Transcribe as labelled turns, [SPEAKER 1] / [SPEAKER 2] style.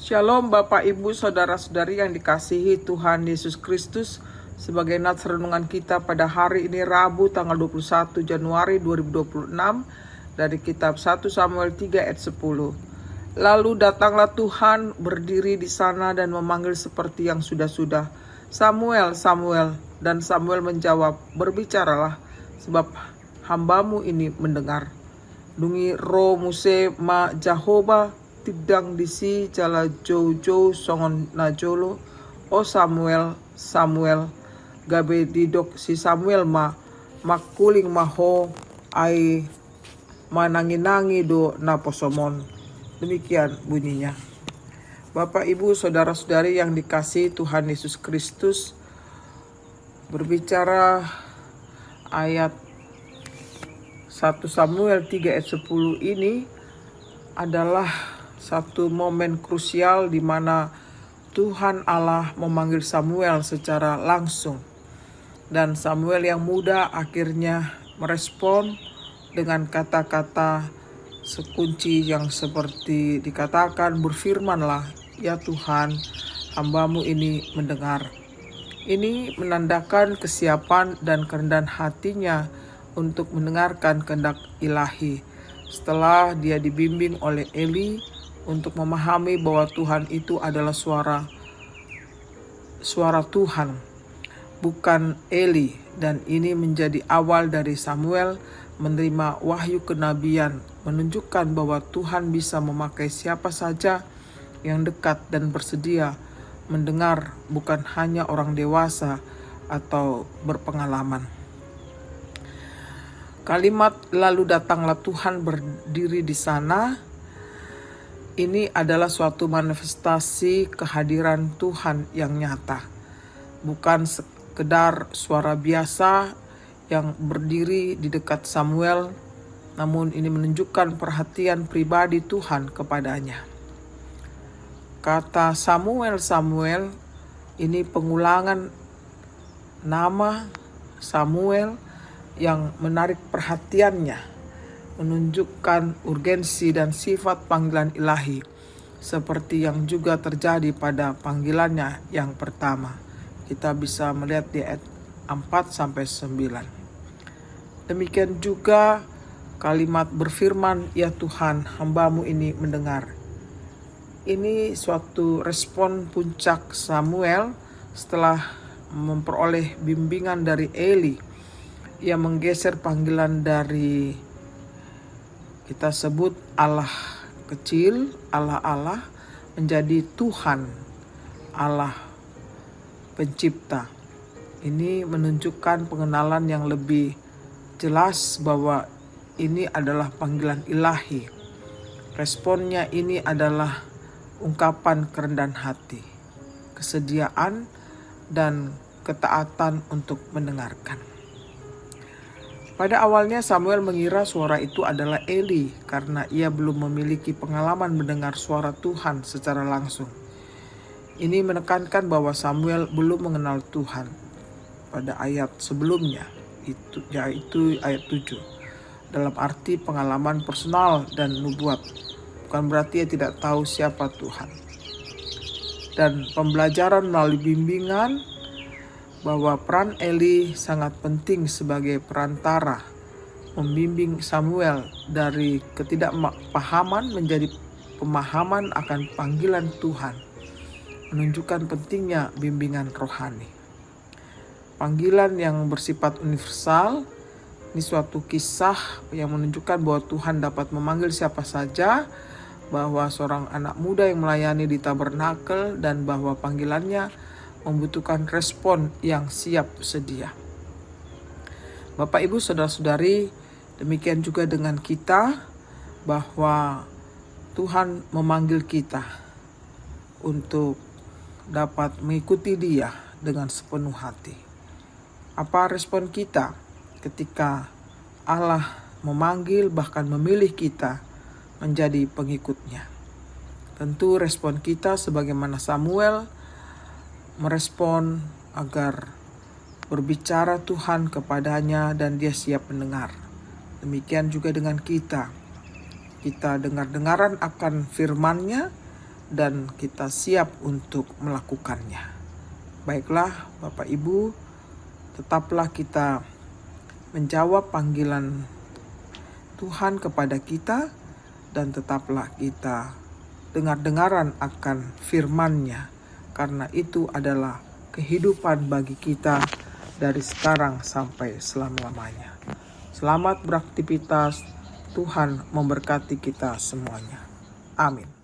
[SPEAKER 1] Shalom Bapak Ibu Saudara-saudari yang dikasihi Tuhan Yesus Kristus. Sebagai nats renungan kita pada hari ini Rabu tanggal 21 Januari 2026 dari kitab 1 Samuel 3 ayat 10. Lalu datanglah Tuhan berdiri di sana dan memanggil seperti yang sudah-sudah, Samuel, Samuel. Dan Samuel menjawab, berbicaralah sebab hambamu ini mendengar. Dungi ro muse ma Jahoba tidang disi jala jojo songon najolo o Samuel Samuel gabe didok si Samuel makuling maho ai manangi-nangi do naposomon. Demikian bunyinya. Bapak Ibu Saudara-saudari yang dikasihi Tuhan Yesus Kristus, berbicara ayat 1 Samuel 3 ayat 10 ini adalah satu momen krusial di mana Tuhan Allah memanggil Samuel secara langsung. Dan Samuel yang muda akhirnya merespon dengan kata-kata sekunci yang seperti dikatakan, berfirmanlah, ya Tuhan, hambamu ini mendengar. Ini menandakan kesiapan dan kerendahan hatinya untuk mendengarkan kehendak ilahi. Setelah dia dibimbing oleh Eli untuk memahami bahwa Tuhan itu adalah suara Tuhan, bukan Eli, dan ini menjadi awal dari Samuel menerima wahyu kenabian, menunjukkan bahwa Tuhan bisa memakai siapa saja yang dekat dan bersedia mendengar, bukan hanya orang dewasa atau berpengalaman. Kalimat lalu datanglah Tuhan berdiri di sana, ini adalah suatu manifestasi kehadiran Tuhan yang nyata. Bukan sekedar suara biasa yang berdiri di dekat Samuel, namun ini menunjukkan perhatian pribadi Tuhan kepadanya. Kata Samuel, Samuel, ini pengulangan nama Samuel yang menarik perhatiannya, menunjukkan urgensi dan sifat panggilan ilahi, seperti yang juga terjadi pada panggilannya yang pertama. Kita bisa melihat di ayat 4-9. Demikian juga kalimat berfirman, ya Tuhan, hambamu ini mendengar. Ini suatu respon puncak Samuel setelah memperoleh bimbingan dari Eli. Ia menggeser panggilan dari, kita sebut Allah kecil, Allah menjadi Tuhan, Allah pencipta. Ini menunjukkan pengenalan yang lebih jelas bahwa ini adalah panggilan ilahi. Responnya ini adalah ungkapan kerendahan hati, kesediaan, dan ketaatan untuk mendengarkan. Pada awalnya Samuel mengira suara itu adalah Eli karena ia belum memiliki pengalaman mendengar suara Tuhan secara langsung. Ini menekankan bahwa Samuel belum mengenal Tuhan pada ayat sebelumnya, yaitu ayat 7. Dalam arti pengalaman personal dan nubuat, bukan berarti ia tidak tahu siapa Tuhan. Dan pembelajaran melalui bimbingan bahwa peran Eli sangat penting sebagai perantara, membimbing Samuel dari ketidakpahaman menjadi pemahaman akan panggilan Tuhan, menunjukkan pentingnya bimbingan rohani. Panggilan yang bersifat universal, ini suatu kisah yang menunjukkan bahwa Tuhan dapat memanggil siapa saja, bahwa seorang anak muda yang melayani di tabernakel, dan bahwa panggilannya membutuhkan respon yang siap sedia. Bapak Ibu Saudara-saudari, demikian juga dengan kita, bahwa Tuhan memanggil kita untuk dapat mengikuti Dia dengan sepenuh hati. Apa respon kita ketika Allah memanggil bahkan memilih kita menjadi pengikutnya? Tentu respon kita sebagaimana Samuel merespon agar berbicara Tuhan kepadanya dan dia siap mendengar. Demikian juga dengan kita. Kita dengar-dengaran akan firman-Nya, dan kita siap untuk melakukannya. Baiklah Bapak Ibu, tetaplah kita menjawab panggilan Tuhan kepada kita, dan tetaplah kita dengar-dengaran akan firman-Nya, karena itu adalah kehidupan bagi kita dari sekarang sampai selama-lamanya. Selamat beraktivitas, Tuhan memberkati kita semuanya. Amin.